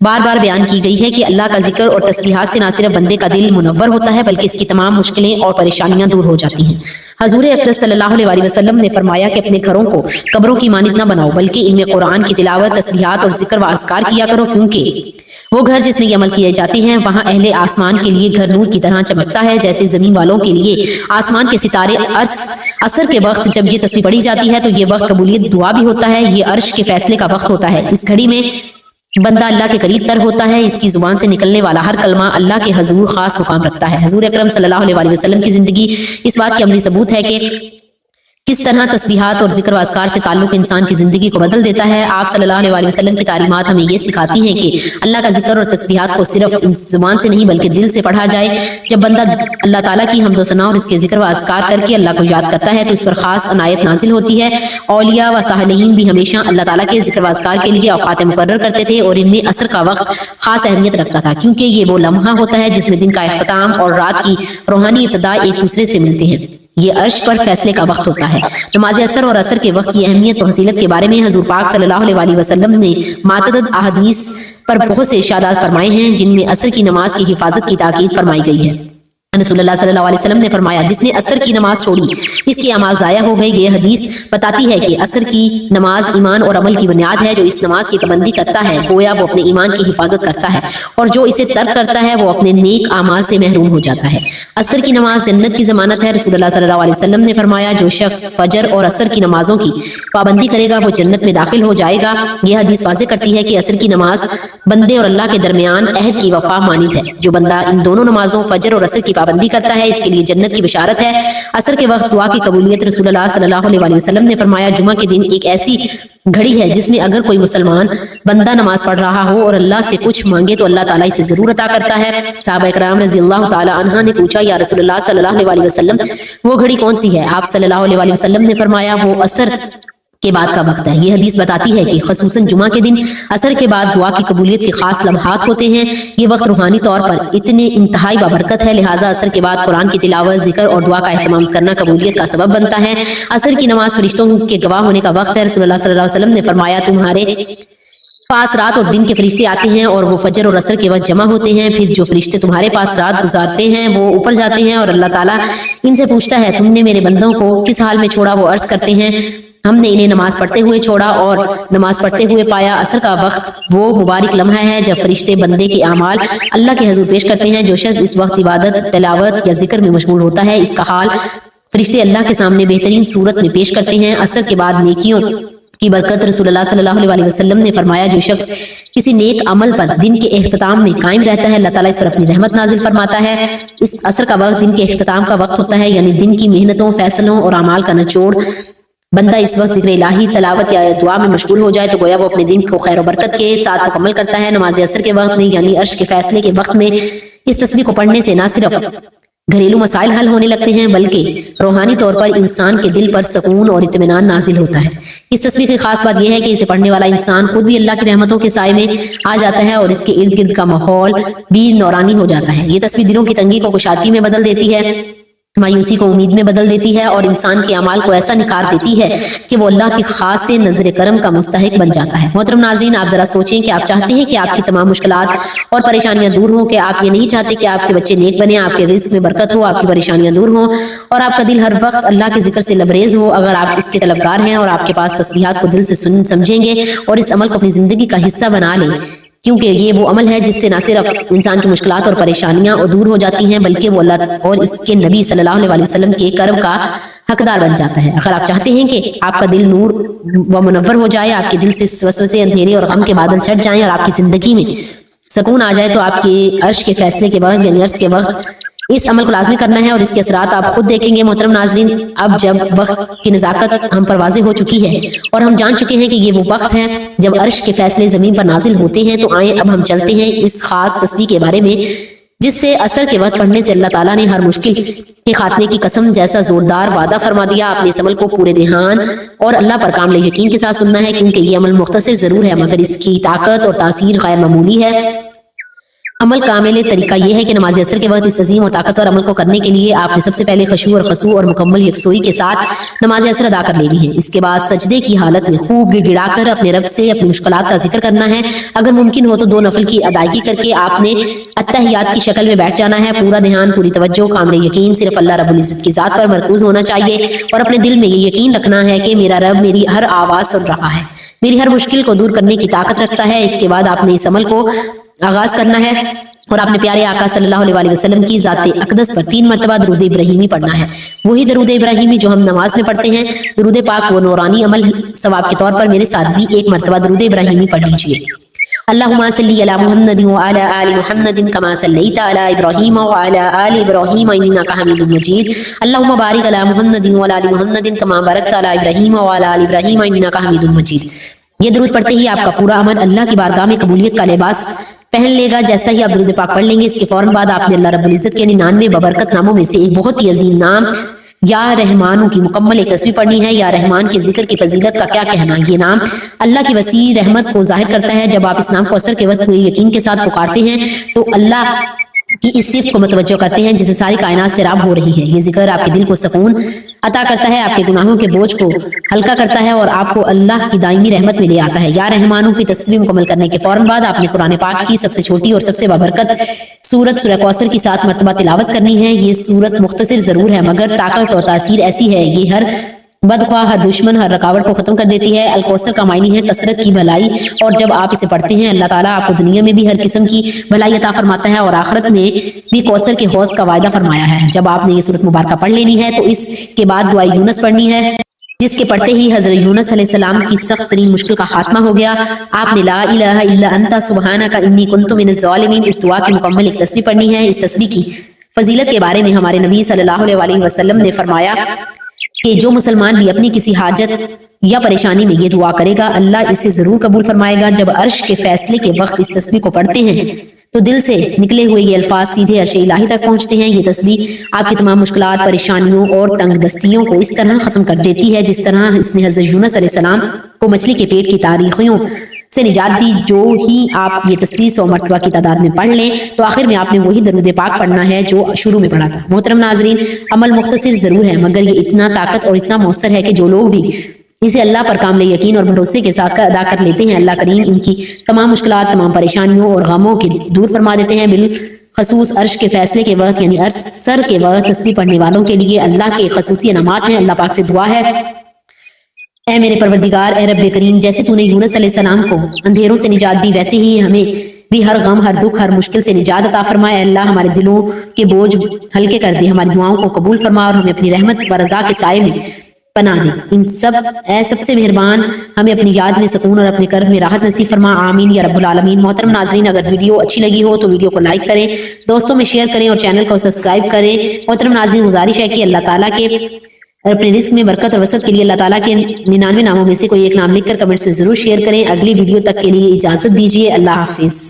بار بار بیان کی گئی ہے کہ اللہ کا ذکر اور تسبیحات سے نہ صرف بندے کا دل منور ہوتا ہے بلکہ اس کی تمام مشکلیں اور پریشانیاں دور ہو جاتی ہیں۔ حضور اقدس صلی اللہ علیہ وسلم نے فرمایا کہ اپنے گھروں کو قبروں کی مانند نہ بناؤ بلکہ ان میں قرآن کی تلاوت، تسبیحات اور ذکر و اذکار کیا کرو، کیونکہ وہ گھر جس میں یہ عمل کیے جاتے ہیں وہاں اہل آسمان کے لیے گھر نور کی طرح چمکتا ہے، جیسے زمین والوں کے لیے آسمان کے ستارے۔ عصر کے وقت جب یہ تسبیح پڑھی جاتی ہے تو یہ وقت قبولیت دعا بھی ہوتا ہے، یہ عرش کے فیصلے کا وقت ہوتا ہے۔ اس گھڑی میں بندہ اللہ کے قریب تر ہوتا ہے، اس کی زبان سے نکلنے والا ہر کلمہ اللہ کے حضور خاص مقام رکھتا ہے۔ حضور اکرم صلی اللہ علیہ وسلم کی زندگی اس بات کی عملی ثبوت ہے کہ کس طرح تسبیحات اور ذکر و اذکار سے تعلق انسان کی زندگی کو بدل دیتا ہے۔ آپ صلی اللہ علیہ وسلم کی تعلیمات ہمیں یہ سکھاتی ہیں کہ اللہ کا ذکر اور تسبیحات کو صرف زبان سے نہیں بلکہ دل سے پڑھا جائے۔ جب بندہ اللہ تعالیٰ کی حمد و ثنا اور اس کے ذکر و اذکار کر کے اللہ کو یاد کرتا ہے تو اس پر خاص عنایت نازل ہوتی ہے۔ اولیاء و صالحین بھی ہمیشہ اللہ تعالیٰ کے ذکر و اذکار کے لیے اوقات مقرر کرتے تھے اور ان میں عصر کا وقت خاص اہمیت رکھتا تھا، کیونکہ یہ وہ لمحہ ہوتا ہے جس میں دن کا اختتام اور رات کی روحانی ابتدا ایک دوسرے سے ملتے ہیں۔ یہ عرش پر فیصلے کا وقت ہوتا ہے۔ نماز عصر اور عصر کے وقت کی اہمیت و فضیلت کے بارے میں حضور پاک صلی اللہ علیہ وسلم نے متعدد احادیث پر بہت سے ارشادات فرمائے ہیں، جن میں عصر کی نماز کی حفاظت کی تاکید فرمائی گئی ہے۔ رسول اللہ صلی اللہ علیہ وسلم نے فرمایا، جس نے عصر کی نماز چھوڑی اس کے اعمال ضائع ہو گئے۔ یہ حدیث بتاتی ہے کہ عصر کی نماز ایمان اور عمل کی بنیاد ہے۔ جو اس نماز کی پابندی کرتا ہے گویا وہ اپنے ایمان کی حفاظت کرتا ہے، اور جو اسے ترک کرتا ہے وہ اپنے نیک اعمال سے محروم ہو جاتا ہے۔ عصر کی نماز جنت کی ضمانت ہے۔ رسول اللہ صلی اللہ علیہ وسلم نے فرمایا، جو شخص فجر اور عصر کی نمازوں کی پابندی کرے گا وہ جنت میں داخل ہو جائے گا۔ یہ حدیث واضح کرتی ہے کہ عصر کی نماز بندے اور اللہ کے درمیان عہد کی وفا مانند ہے۔ جو بندہ ان دونوں نمازوں فجر اور عصر کی پابندی کرتا ہے اس کے لیے جنت کی بشارت ہے۔ عصر کے وقت دعا کی قبولیت، رسول اللہ صلی اللہ علیہ وسلم نے فرمایا، جمعہ کے دن ایک ایسی گھڑی ہے جس میں اگر کوئی مسلمان بندہ نماز پڑھ رہا ہو اور اللہ سے کچھ مانگے تو اللہ تعالیٰ اسے ضرور عطا کرتا ہے۔ صحابہ کرام رضی اللہ تعالی عنہ نے پوچھا، یا رسول اللہ صلی اللہ علیہ وسلم وہ گھڑی کون سی ہے؟ آپ صلی اللہ علیہ وسلم نے فرمایا، وہ عصر کے بعد کا وقت ہے۔ یہ حدیث بتاتی ہے کہ خصوصاً جمعہ کے دن عصر کے بعد دعا کی قبولیت کے خاص لمحات ہوتے ہیں۔ یہ وقت روحانی طور پر اتنے انتہائی بابرکت ہے، لہٰذا عصر کے بعد قرآن کی تلاوت، ذکر اور دعا کا اہتمام کرنا قبولیت کا سبب بنتا ہے۔ عصر کی نماز فرشتوں کے گواہ ہونے کا وقت ہے۔ رسول اللہ صلی اللہ علیہ وسلم نے فرمایا، تمہارے پاس رات اور دن کے فرشتے آتے ہیں اور وہ فجر اور عصر کے وقت جمع ہوتے ہیں۔ پھر جو فرشتے تمہارے پاس رات گزارتے ہیں وہ اوپر جاتے ہیں اور اللہ تعالیٰ ان سے پوچھتا ہے، تم نے میرے بندوں کو کس حال میں چھوڑا؟ وہ عرض کرتے ہیں، ہم نے انہیں نماز پڑھتے ہوئے چھوڑا اور نماز پڑھتے ہوئے پایا۔ عصر کا وقت وہ مبارک لمحہ ہے جب فرشتے بندے کے اعمال اللہ کے حضور پیش کرتے ہیں۔ جو شخص اس وقت عبادت، تلاوت یا ذکر میں مشغول ہوتا ہے اس کا حال فرشتے اللہ کے سامنے بہترین صورت میں پیش کرتے ہیں۔ عصر کے بعد نیکیوں کی برکت، رسول اللہ صلی اللہ علیہ وسلم نے فرمایا، جو شخص کسی نیک عمل پر دن کے اختتام میں قائم رہتا ہے اللہ تعالیٰ اس پر اپنی رحمت نازل فرماتا ہے۔ اس عصر کا وقت دن کے اختتام کا وقت ہوتا ہے، یعنی دن کی محنتوں، فیصلوں اور اعمال کا نچوڑ۔ بندہ اس وقت ذکر الہی، تلاوت یا دعا میں مشغول ہو جائے تو گویا وہ اپنے دن کو خیر و برکت کے ساتھ مکمل کرتا ہے۔ نماز عصر کے وقت میں یعنی عرش کے فیصلے کے وقت میں اس تسبیح کو پڑھنے سے نہ صرف گھریلو مسائل حل ہونے لگتے ہیں بلکہ روحانی طور پر انسان کے دل پر سکون اور اطمینان نازل ہوتا ہے۔ اس تسبیح کی خاص بات یہ ہے کہ اسے پڑھنے والا انسان خود بھی اللہ کی رحمتوں کے سائے میں آ جاتا ہے اور اس کے ارد گرد کا ماحول بھی نورانی ہو جاتا ہے۔ یہ تسبیح دلوں کی تنگی کو کشادگی میں بدل دیتی ہے، مایوسی کو امید میں بدل دیتی ہے اور انسان کے اعمال کو ایسا نکھار دیتی ہے کہ وہ اللہ کی خاص سے نظر کرم کا مستحق بن جاتا ہے۔ محترم ناظرین، آپ ذرا سوچیں کہ آپ چاہتے ہیں کہ آپ کی تمام مشکلات اور پریشانیاں دور ہوں، کہ آپ یہ نہیں چاہتے کہ آپ کے بچے نیک بنیں، آپ کے رزق میں برکت ہو، آپ کی پریشانیاں دور ہوں اور آپ کا دل ہر وقت اللہ کے ذکر سے لبریز ہو۔ اگر آپ اس کے طلبگار ہیں اور آپ کے پاس تسبیحات کو دل سے سمجھیں گے اور اس عمل کو اپنی زندگی کا حصہ بنا لیں، کیونکہ یہ وہ عمل ہے جس سے نہ صرف انسان کی مشکلات اور پریشانیاں دور ہو جاتی ہیں بلکہ وہ اللہ اور اس کے نبی صلی اللہ علیہ وسلم کے کرم کا حقدار بن جاتا ہے۔ اگر آپ چاہتے ہیں کہ آپ کا دل نور و منور ہو جائے، آپ کے دل سے وسوسے، اندھیرے اور غم کے بادل چھٹ جائیں اور آپ کی زندگی میں سکون آ جائے، تو آپ کے عرش کے فیصلے کے وقت یعنی عرش کے وقت اس عمل کو لازمی کرنا ہے اور اس کے اثرات آپ خود دیکھیں گے۔ محترم ناظرین، اب جب وقت کی نزاکت ہم پر واضح ہو چکی ہے اور ہم جان چکے ہیں کہ یہ وہ وقت ہے جب عرش کے فیصلے زمین پر نازل ہوتے ہیں، تو آئیں اب ہم چلتے ہیں اس خاص تسبیح کے بارے میں جس سے عصر کے وقت پڑھنے سے اللہ تعالیٰ نے ہر مشکل کے خاتمے کی قسم جیسا زوردار وعدہ فرما دیا۔ آپ نے اس عمل کو پورے دھیان اور اللہ پر کامل یقین کے ساتھ سننا ہے، کیونکہ یہ عمل مختصر ضرور ہے مگر اس کی طاقت اور تاثیر غیر معمولی ہے۔ عمل کامل طریقہ یہ ہے کہ نماز عصر کے وقت اس عظیم اور طاقتور عمل کو کرنے کے لیے آپ نے سب سے پہلے خشوع اور خضوع اور مکمل یکسوئی کے ساتھ نماز عصر ادا کر لینی ہے۔ اس کے بعد سجدے کی حالت میں خوب گڑ گڑا کر اپنے رب سے اپنی مشکلات کا ذکر کرنا ہے۔ اگر ممکن ہو تو 2 نفل کی ادائیگی کر کے آپ نے اتحیات کی شکل میں بیٹھ جانا ہے۔ پورا دھیان، پوری توجہ، کامل یقین صرف اللہ رب العزت کی ذات پر مرکوز ہونا چاہیے اور اپنے دل میں یہ یقین رکھنا ہے کہ میرا رب میری ہر آواز سن رہا ہے، میری ہر مشکل کو دور کرنے کی طاقت رکھتا ہے۔ اس کے بعد آپ نے اس عمل کو آغاز کرنا ہے اور اپنے پیارے آقا صلی اللہ علیہ وسلم کی ذات اقدس پر 3 مرتبہ درود ابراہیمی پڑھنا ہے، وہی درود ابراہیمی جو ہم نماز میں پڑھتے ہیں۔ درود پاک وہ نورانی عمل ثواب کے طور پر میرے ساتھ بھی 1 مرتبہ درود ابراہیمی پڑھ لیجیے۔ اللہم صلی علی محمد وعلی آل محمد کما صلیت علی ابراہیم وعلی آل ابراہیم انک حمید مجید۔ اللہم بارک علی محمد وعلی آل محمد کما بارکت علی ابراہیم وعلی آل ابراہیم انک حمید مجید۔ یہ درود پڑھتے ہی آپ کا پورا عمل اللہ کی بارگاہ میں قبولیت کا لباس پہن لے گا۔ جیسا ہی آپ درود پاک پڑھ لیں گے، اس کے فوراً بعد آپ نے اللہ رب العزت کے 99 ببرکت ناموں میں سے ایک بہت ہی عظیم نام یا رحمان کی مکمل ایک تسبیح پڑھنی ہے۔ یا رحمان کے ذکر کی فضیلت کا کیا کہنا، یہ نام اللہ کی وسیع رحمت کو ظاہر کرتا ہے۔ جب آپ اس نام کو عصر کے وقت پورے یقین کے ساتھ پکارتے ہیں تو اللہ کی اس صفت کو متوجہ کرتے ہیں جسے ساری کائنات سے راب ہو رہی ہے۔ یہ ذکر آپ کے دل کو سکون عطا کرتا ہے، آپ کے گناہوں کے بوجھ کو ہلکا کرتا ہے اور آپ کو اللہ کی دائمی رحمت میں لے آتا ہے۔ یا رحمانوں کی تسبیح مکمل کرنے کے فوراً بعد آپ نے قرآن پاک کی سب سے چھوٹی اور سب سے بابرکت سورت سورہ کوثر کی 7 مرتبہ تلاوت کرنی ہے۔ یہ سورت مختصر ضرور ہے مگر طاقت اور تاثیر ایسی ہے، یہ ہر بدخواہ، ہر دشمن، ہر رکاوٹ کو ختم کر دیتی ہے۔ الکوثر کا معنی ہے کثرت کی بھلائی، اور جب آپ اسے پڑھتے ہیں اللہ تعالیٰ آپ کو دنیا میں بھی ہر قسم کی بھلائی عطا فرماتا ہے اور آخرت میں بھی کوثر کے حوض کا وعدہ فرمایا ہے۔ جب آپ نے یہ سورت مبارکہ پڑھ لینی ہے تو اس کے بعد دعائے یونس پڑھنی ہے، جس کے پڑھتے ہی حضرت یونس علیہ السلام کی سخت ترین مشکل کا خاتمہ ہو گیا۔ آپ نے لا الہ الا انت سبحانک انی کنت من الظالمین اس دعا کی مکمل ایک تسبیح پڑھنی ہے۔ اس تسبیح کی فضیلت کے بارے میں ہمارے نبی صلی اللہ علیہ وسلم نے فرمایا کہ جو مسلمان بھی اپنی کسی حاجت یا پریشانی میں یہ دعا کرے گا اللہ اسے ضرور قبول فرمائے گا۔ جب عرش کے فیصلے کے وقت اس تسبیح کو پڑھتے ہیں تو دل سے نکلے ہوئے یہ الفاظ سیدھے عرش الہی تک پہنچتے ہیں۔ یہ تسبیح آپ کی تمام مشکلات، پریشانیوں اور تنگ دستیوں کو اس طرح ختم کر دیتی ہے جس طرح اس نے حضرت یونس علیہ السلام کو مچھلی کے پیٹ کی تاریخیوں سے نجات دی۔ جو ہی آپ یہ تسبیح 100 مرتبہ کی تعداد میں پڑھ لیں تو آخر میں آپ نے وہی درود پاک پڑھنا ہے جو شروع میں پڑھا تھا۔ محترم ناظرین، عمل مختصر ضرور ہے مگر یہ اتنا طاقت اور اتنا مؤثر ہے کہ جو لوگ بھی اسے اللہ پر کامل یقین اور بھروسے کے ساتھ ادا کر لیتے ہیں اللہ کریم ان کی تمام مشکلات، تمام پریشانیوں اور غموں کے دور فرما دیتے ہیں۔ بالخصوص عرش کے فیصلے کے وقت یعنی عصر کے وقت تسبیح پڑھنے والوں کے لیے اللہ کے خصوصی انعامات ہیں۔ اللہ پاک سے دعا ہے، اے میرے پروردگار، اے رب کریم، جیسے تو نے یونس علیہ السلام کو اندھیروں سے نجات دی ویسے ہی ہمیں بھی ہر غم، ہر دکھ، ہر مشکل سے نجات عطا فرمائے۔ اللہ ہمارے دلوں کے بوجھ ہلکے کر دے، ہماری دعاؤں کو قبول فرما اور ہمیں اپنی رحمت و رضا کے سائے میں پناہ دے۔ اے سب سے مہربان، ہمیں اپنی یاد میں سکون اور اپنے کرب میں راحت نصیب فرما، آمین یا رب العالمین۔ محترم ناظرین، اگر ویڈیو اچھی لگی ہو تو ویڈیو کو لائک کریں، دوستوں میں شیئر کریں اور چینل کو سبسکرائب کریں۔ محترم ناظرین، گزارش ہے کہ اللہ تعالیٰ کے اپنے رزق میں برکت اور وسعت کے لیے اللہ تعالیٰ کے 99 ناموں میں سے کوئی ایک نام لکھ کر کمنٹس میں ضرور شیئر کریں۔ اگلی ویڈیو تک کے لیے اجازت دیجیے، اللہ حافظ۔